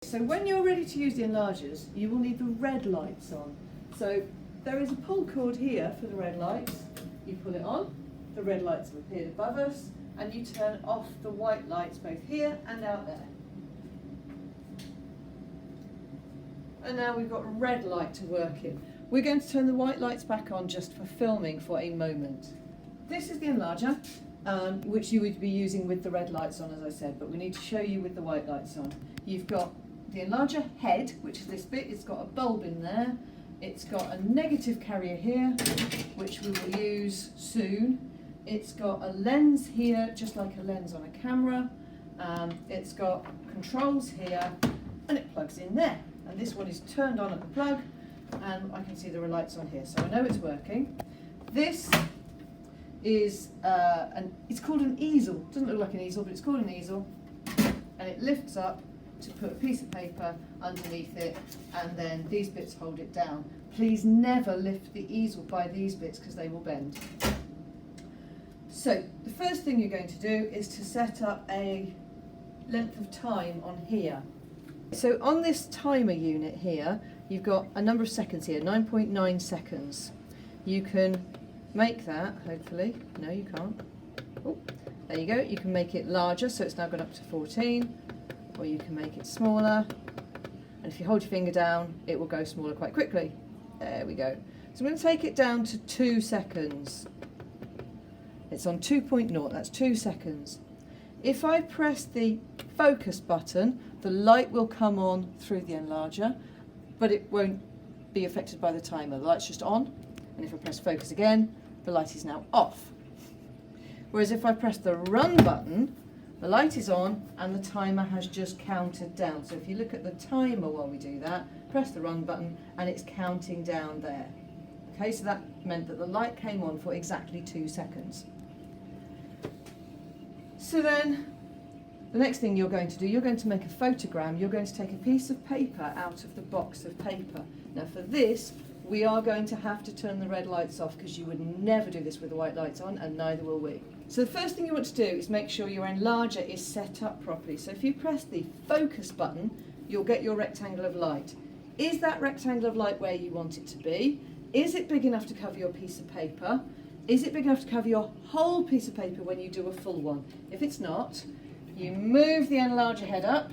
so when you're ready to use the enlargers, you will need the red lights on. So there is a pull cord here for the red lights. You pull it on, the red lights have appeared above us, and you turn off the white lights both here and out there. And now we've got a red light to work in. We're going to turn the white lights back on just for filming for a moment. This is the enlarger, which you would be using with the red lights on, as I said, but we need to show you with the white lights on. You've got the enlarger head, which is this bit. It's got a bulb in there. It's got a negative carrier here, which we will use soon. It's got a lens here, just like a lens on a camera. It's got controls here, and it plugs in there. And this one is turned on at the plug, and I can see there are lights on here, so I know it's working. This is it's called an easel. It doesn't look like an easel, but it's called an easel, and it lifts up to put a piece of paper underneath it, and then these bits hold it down. Please never lift the easel by these bits because they will bend. So the first thing you're going to do is to set up a length of time on here. So on this timer unit here, you've got a number of seconds here, 9.9 seconds. You can make that, hopefully, no you can't. Oh, there you go, you can make it larger, so it's now gone up to 14, or you can make it smaller, and if you hold your finger down, it will go smaller quite quickly. There we go. So I'm going to take it down to 2 seconds. It's on 2.0, that's 2 seconds. If I press the focus button, the light will come on through the enlarger, but it won't be affected by the timer. The light's just on, and if I press focus again, the light is now off. Whereas if I press the run button, the light is on and the timer has just counted down. So if you look at the timer while we do that, press the run button and it's counting down there. Okay, so that meant that the light came on for exactly 2 seconds. So then, the next thing you're going to do, you're going to make a photogram. You're going to take a piece of paper out of the box of paper. Now for this, we are going to have to turn the red lights off because you would never do this with the white lights on, and neither will we. So the first thing you want to do is make sure your enlarger is set up properly. So if you press the focus button, you'll get your rectangle of light. Is that rectangle of light where you want it to be? Is it big enough to cover your piece of paper? Is it big enough to cover your whole piece of paper when you do a full one? If it's not, you move the enlarger head up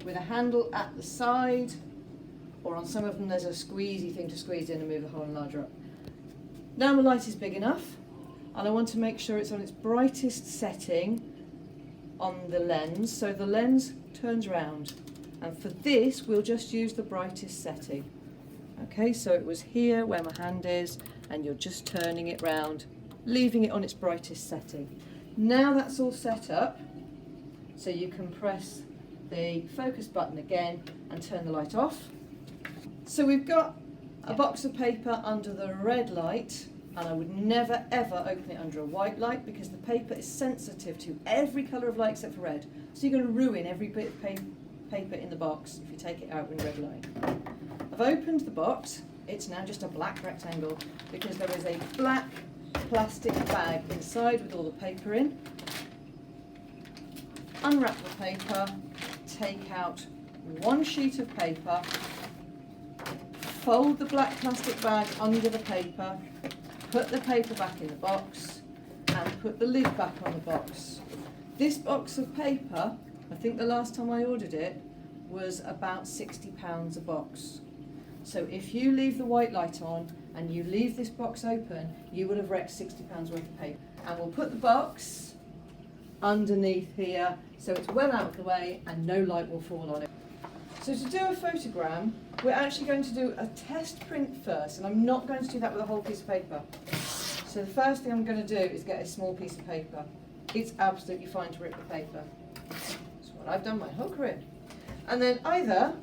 with a handle at the side, or on some of them there's a squeezy thing to squeeze in and move the whole enlarger up. Now my light is big enough, and I want to make sure it's on its brightest setting on the lens, so the lens turns round. And for this, we'll just use the brightest setting. Okay, so it was here where my hand is, and you're just turning it round, leaving it on its brightest setting. Now that's all set up, so you can press the focus button again and turn the light off. So we've got a box of paper under the red light, and I would never ever open it under a white light because the paper is sensitive to every colour of light except for red. So you're going to ruin every bit of paper in the box if you take it out in red light. I've opened the box. It's now just a black rectangle because there is a black plastic bag inside with all the paper in. Unwrap the paper, take out one sheet of paper, fold the black plastic bag under the paper, put the paper back in the box and put the lid back on the box. This box of paper, I think the last time I ordered it, was about £60 a box. So if you leave the white light on and you leave this box open, you would have wrecked £60 worth of paper. And we'll put the box underneath here so it's well out of the way and no light will fall on it. So to do a photogram, we're actually going to do a test print first, and I'm not going to do that with a whole piece of paper. So the first thing I'm going to do is get a small piece of paper. It's absolutely fine to rip the paper. That's what I've done my whole career. And then either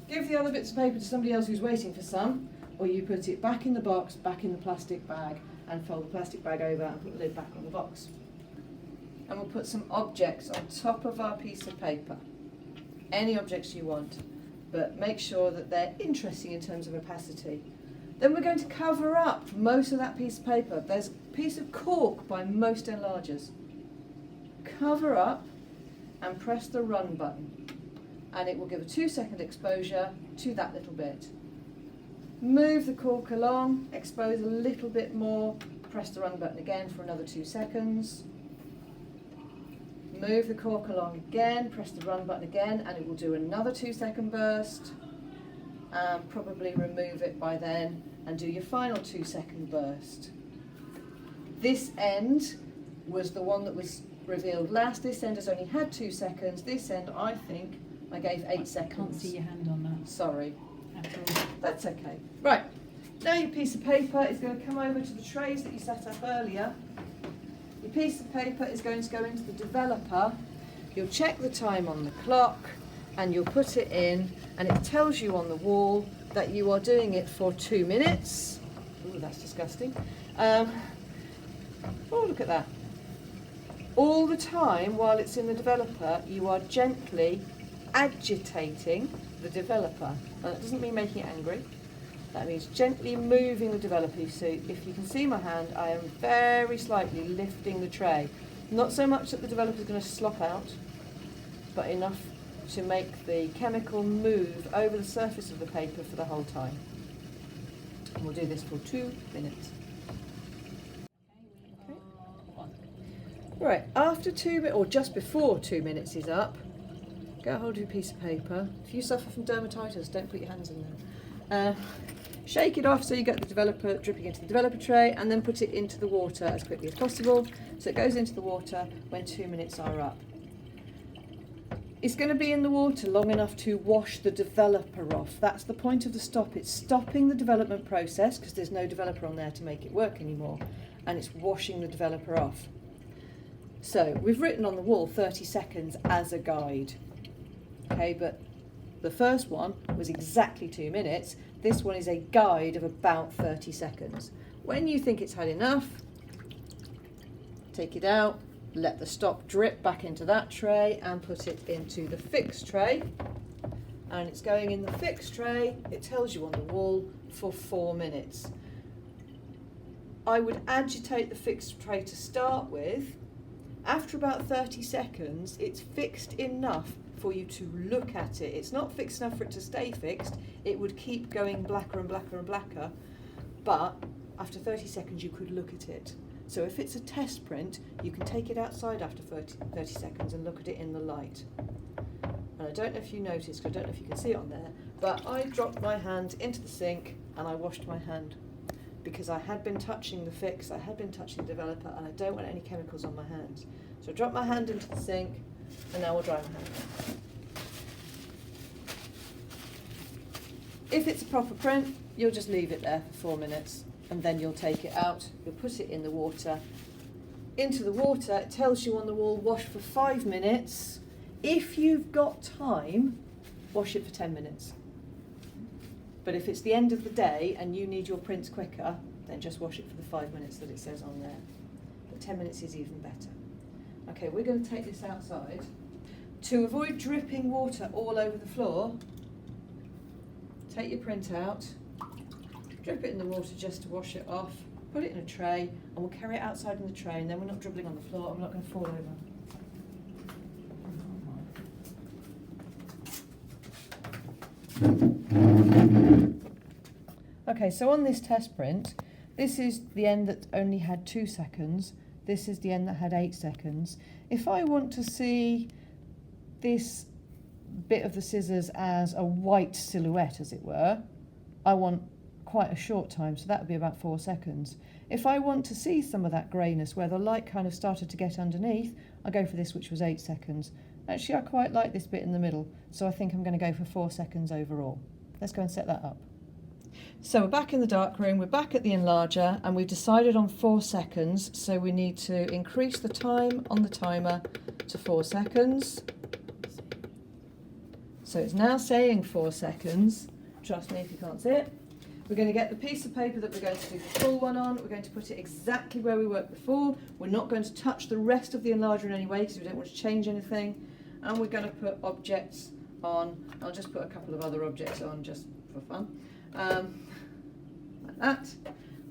give the other bits of paper to somebody else who's waiting for some, or you put it back in the box, back in the plastic bag, and fold the plastic bag over and put the lid back on the box. And we'll put some objects on top of our piece of paper. Any objects you want, but make sure that they're interesting in terms of opacity. Then we're going to cover up most of that piece of paper. There's a piece of cork by most enlargers. Cover up and press the run button. and it will give a 2-second exposure to that little bit. Move the cork along, expose a little bit more, press the run button again for another 2 seconds. Move the cork along again, press the run button again, and it will do another 2-second burst. And probably remove it by then and do your final 2-second burst. This end was the one that was revealed last. This end has only had 2 seconds. This end, I think, I gave 8 seconds. I can't see your hand on that. Sorry. At all. That's okay. Right, now your piece of paper is going to come over to the trays that you set up earlier. Your piece of paper is going to go into the developer. You'll check the time on the clock and you'll put it in, and it tells you on the wall that you are doing it for 2 minutes. Ooh, that's disgusting. Oh, look at that. All the time while it's in the developer, you are gently agitating the developer. Now, that doesn't mean making it angry. That means gently moving the developer. So if you can see my hand, I am very slightly lifting the tray. Not so much that the developer is going to slop out, but enough to make the chemical move over the surface of the paper for the whole time. And we'll do this for 2 minutes. Okay. Right, after 2 minutes, or just before 2 minutes is up, get hold of your piece of paper. If you suffer from dermatitis, don't put your hands in there. Shake it off so you get the developer dripping into the developer tray, and then put it into the water as quickly as possible. So it goes into the water when 2 minutes are up. It's going to be in the water long enough to wash the developer off. That's the point of the stop. It's stopping the development process because there's no developer on there to make it work anymore, and it's washing the developer off. So we've written on the wall 30 seconds as a guide. Okay, but the first one was exactly 2 minutes. This one is a guide of about 30 seconds. When you think it's had enough, take it out, let the stop drip back into that tray and put it into the fixed tray. And it's going in the fixed tray, it tells you on the wall, for 4 minutes. I would agitate the fixed tray to start with. After about 30 seconds, it's fixed enough for you to look at it. It's not fixed enough for it to stay fixed. It would keep going blacker and blacker and blacker, but after 30 seconds you could look at it. So if it's a test print, you can take it outside after 30 seconds and look at it in the light. And I don't know if you noticed, I don't know if you can see it on there, but I dropped my hand into the sink and I washed my hand because I had been touching the fix, I had been touching the developer, and I don't want any chemicals on my hands. So I dropped my hand into the sink, and now we'll dry my hand. If it's a proper print, you'll just leave it there for 4 minutes, and then you'll take it out, you'll put it in the water. Into the water, it tells you on the wall, wash for 5 minutes. If you've got time, wash it for 10 minutes. But if it's the end of the day and you need your prints quicker, then just wash it for the 5 minutes that it says on there. But 10 minutes is even better. Okay, we're going to take this outside. To avoid dripping water all over the floor, take your print out, drip it in the water just to wash it off, put it in a tray, and we'll carry it outside in the tray, and then we're not dribbling on the floor, I'm not going to fall over. Okay, so on this test print, this is the end that only had 2 seconds, this is the end that had 8 seconds. If I want to see this bit of the scissors as a white silhouette, as it were, I want quite a short time, so that would be about 4 seconds. If I want to see some of that greyness where the light kind of started to get underneath, I go for this, which was 8 seconds. Actually, I quite like this bit in the middle, so I think I'm going to go for 4 seconds overall. Let's go and set that up. So we're back in the darkroom, we're back at the enlarger, and we've decided on 4 seconds, so we need to increase the time on the timer to 4 seconds. So it's now saying 4 seconds. Trust me if you can't see it. We're going to get the piece of paper that we're going to do the full one on. We're going to put it exactly where we worked before. We're not going to touch the rest of the enlarger in any way because we don't want to change anything. And we're going to put objects on. I'll just put a couple of other objects on just for fun. Like that.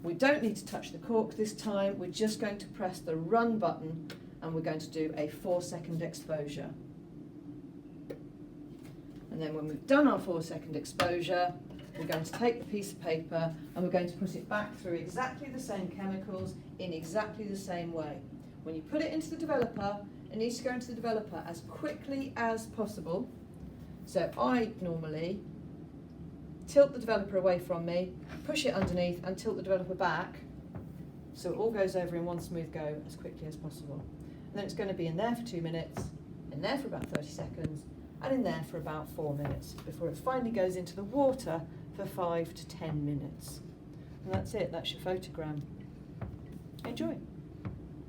We don't need to touch the cork this time. We're just going to press the run button and we're going to do a 4 second exposure. And then when we've done our 4-second exposure, we're going to take the piece of paper and we're going to put it back through exactly the same chemicals in exactly the same way. When you put it into the developer, it needs to go into the developer as quickly as possible. So I normally tilt the developer away from me, push it underneath and tilt the developer back so it all goes over in one smooth go as quickly as possible. And then it's going to be in there for 2 minutes, in there for about 30 seconds, and in there for about 4 minutes before it finally goes into the water for 5 to 10 minutes. And that's it, that's your photogram. Enjoy.